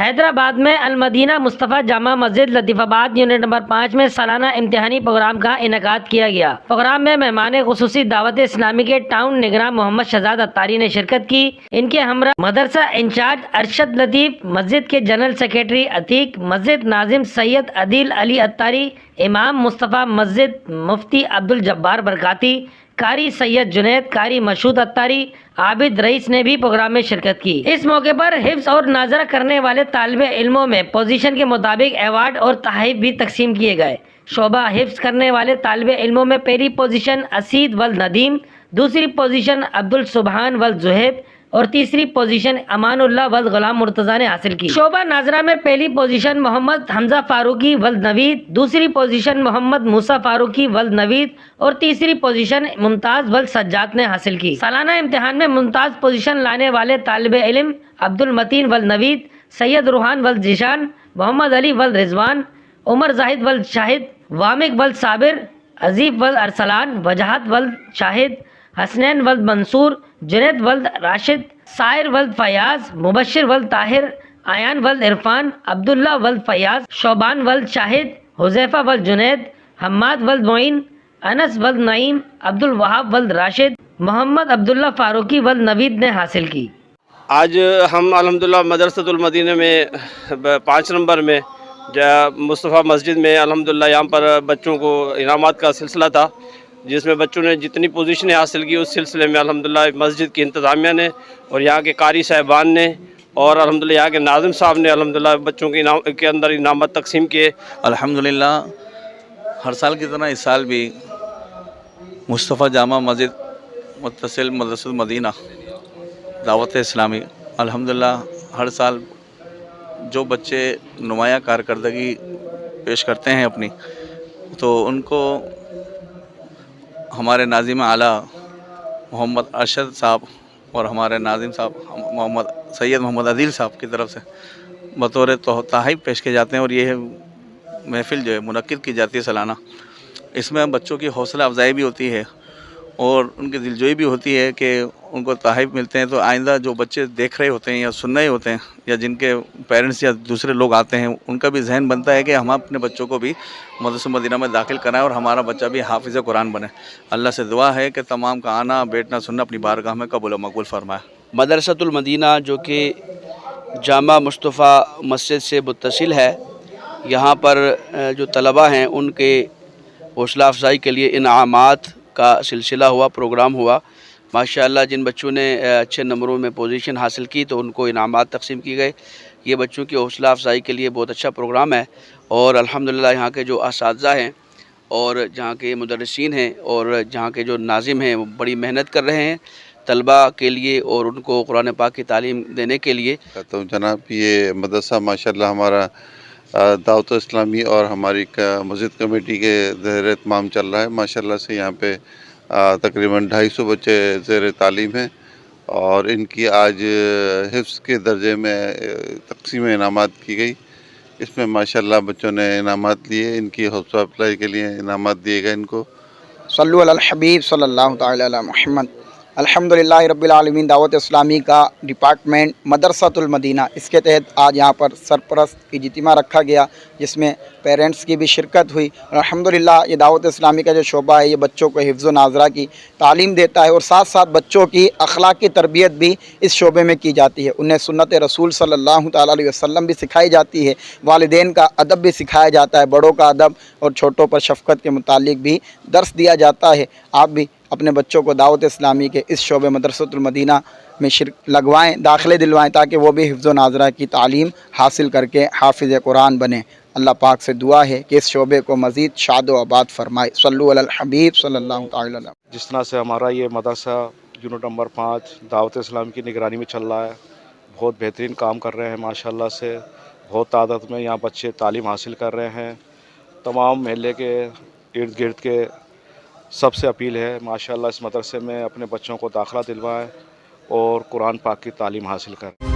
حیدرآباد میں المدینہ مصطفیٰ جامع مسجد لطیف آباد یونٹ نمبر 5 میں سالانہ امتحانی پروگرام کا انعقاد کیا گیا۔ پروگرام میں مہمان خصوصی دعوت اسلامی کے ٹاؤن نگراں محمد شہزاد اتاری نے شرکت کی۔ ان کے ہمراہ مدرسہ انچارج ارشد لطیف، مسجد کے جنرل سیکریٹری عتیق، مسجد ناظم سید عدیل علی اتاری، امام مصطفیٰ مسجد مفتی عبدالجبار برکاتی، قاری سید جنید، قاری مشہود اتاری، عابد رئیس نے بھی پروگرام میں شرکت کی۔ اس موقع پر حفظ اور ناظرہ کرنے والے طالب علموں میں پوزیشن کے مطابق ایوارڈ اور تحائف بھی تقسیم کیے گئے۔ شعبہ حفظ کرنے والے طالب علموں میں پہلی پوزیشن اسید ولد ندیم، دوسری پوزیشن عبدالسبحان ولد زہیب اور تیسری پوزیشن امان اللہ ولد غلام مرتضیٰ نے حاصل کی۔ شعبہ ناظرہ میں پہلی پوزیشن محمد حمزہ فاروقی ولد نوید، دوسری پوزیشن محمد موسیٰ فاروقی ولد نوید اور تیسری پوزیشن ممتاز ولد سجاد نے حاصل کی۔ سالانہ امتحان میں ممتاز پوزیشن لانے والے طالب علم عبد المتین ولد نوید، سید روحان ولد ذیشان، محمد علی ولد رضوان، عمر زاہد ولد شاہد، وامق ولد صابر، عزیف ولد ارسلان، وجاہت ولد شاہد، حسنین ولد منصور، جنید ولد راشد، سائر ولد فیاض، مبشر ولد طاہر، آیان ولد عرفان، عبداللہ ولد فیاض، شوبان ولد شاہد، حذیفہ ولد جنید، حماد ولد معین، انس ولد نعیم، عبدالوہاب ولد راشد، محمد عبداللہ فاروقی ولد نوید نے حاصل کی۔ آج ہم الحمدللہ مدرسۃ المدینہ میں 5 نمبر میں مصطفیٰ مسجد میں الحمدللہ یہاں پر بچوں کو انعامات کا سلسلہ تھا، جس میں بچوں نے جتنی پوزیشنیں حاصل کی اس سلسلے میں الحمدللہ مسجد کی انتظامیہ نے اور یہاں کے قاری صاحبان نے اور الحمدللہ یہاں کے ناظم صاحب نے الحمدللہ بچوں کے اندر انعامات تقسیم کیے۔ الحمدللہ ہر سال کی طرح اس سال بھی مصطفیٰ جامع مسجد متصل مدرسۃ المدینہ دعوت اسلامی الحمدللہ ہر سال جو بچے نمایاں کارکردگی پیش کرتے ہیں اپنی، تو ان کو ہمارے ناظم اعلیٰ محمد ارشد صاحب اور ہمارے ناظم صاحب سید محمد عدیل صاحب کی طرف سے بطور تحائف پیش کیے جاتے ہیں، اور یہ محفل جو ہے منعقد کی جاتی ہے سالانہ۔ اس میں بچوں کی حوصلہ افزائی بھی ہوتی ہے اور ان کی دلجوئی بھی ہوتی ہے کہ ان کو تحائف ملتے ہیں، تو آئندہ جو بچے دیکھ رہے ہوتے ہیں یا سن رہے ہوتے ہیں یا جن کے پیرنٹس یا دوسرے لوگ آتے ہیں، ان کا بھی ذہن بنتا ہے کہ ہم اپنے بچوں کو بھی مدرسہ مدینہ میں داخل کرائیں اور ہمارا بچہ بھی حافظ قرآن بنے۔ اللہ سے دعا ہے کہ تمام کا آنا بیٹھنا سننا اپنی بارگاہ میں قبول و مقبول فرمائے۔ مدرسۃ المدینہ جو کہ جامع مصطفیٰ مسجد سے متصل ہے، یہاں پر جو طلباء ہیں ان کے حوصلہ افزائی کے لیے انعامات کا سلسلہ ہوا، پروگرام ہوا۔ ماشاءاللہ جن بچوں نے اچھے نمبروں میں پوزیشن حاصل کی تو ان کو انعامات تقسیم کی گئے۔ یہ بچوں کی حوصلہ افزائی کے لیے بہت اچھا پروگرام ہے، اور الحمدللہ یہاں کے جو اساتذہ ہیں اور جہاں کے مدرسین ہیں اور جہاں کے جو ناظم ہیں وہ بڑی محنت کر رہے ہیں طلباء کے لیے اور ان کو قرآن پاک کی تعلیم دینے کے لیے۔ تو جناب یہ مدرسہ ماشاءاللہ ہمارا دعوت اسلامی اور ہماری مسجد کمیٹی کے زیر اہتمام چل رہا ہے۔ ماشاءاللہ سے یہاں پہ تقریباً 250 بچے زیر تعلیم ہیں، اور ان کی آج حفظ کے درجے میں تقسیم انعامات کی گئی۔ اس میں ماشاءاللہ بچوں نے انعامات لیے، ان کی حوصلہ افزائی کے لیے انعامات دیے گئے ان کو۔ صلو علی الحبیب صلی اللہ تعالی علی محمد۔ الحمدللہ رب العالمین دعوت اسلامی کا ڈپارٹمنٹ مدرسۃ المدینہ، اس کے تحت آج یہاں پر سرپرست اجتماع رکھا گیا، جس میں پیرنٹس کی بھی شرکت ہوئی۔ اور الحمدللہ یہ دعوت اسلامی کا جو شعبہ ہے یہ بچوں کو حفظ و ناظرہ کی تعلیم دیتا ہے، اور ساتھ ساتھ بچوں کی اخلاقی تربیت بھی اس شعبے میں کی جاتی ہے۔ انہیں سنت رسول صلی اللہ تعالیٰ علیہ وسلم بھی سکھائی جاتی ہے، والدین کا ادب بھی سکھایا جاتا ہے، بڑوں کا ادب اور چھوٹوں پر شفقت کے متعلق بھی درس دیا جاتا ہے۔ آپ بھی اپنے بچوں کو دعوت اسلامی کے اس شعبے مدرسۃ المدینہ میں لگوائیں، داخلے دلوائیں، تاکہ وہ بھی حفظ و ناظرہ کی تعلیم حاصل کر کے حافظ قرآن بنیں۔ اللہ پاک سے دعا ہے کہ اس شعبے کو مزید شاد و آباد فرمائے۔ صلو علی الحبیب صلی اللہ تعالی علیہ۔ جس طرح سے ہمارا یہ مدرسہ یونٹ نمبر 5 دعوت اسلام کی نگرانی میں چل رہا ہے، بہت بہترین کام کر رہے ہیں ماشاءاللہ سے، بہت تعداد میں یہاں بچے تعلیم حاصل کر رہے ہیں۔ تمام محلے کے ارد گرد کے سب سے اپیل ہے ماشاءاللہ اس مدرسے میں اپنے بچوں کو داخلہ دلوائیں اور قرآن پاک کی تعلیم حاصل کریں۔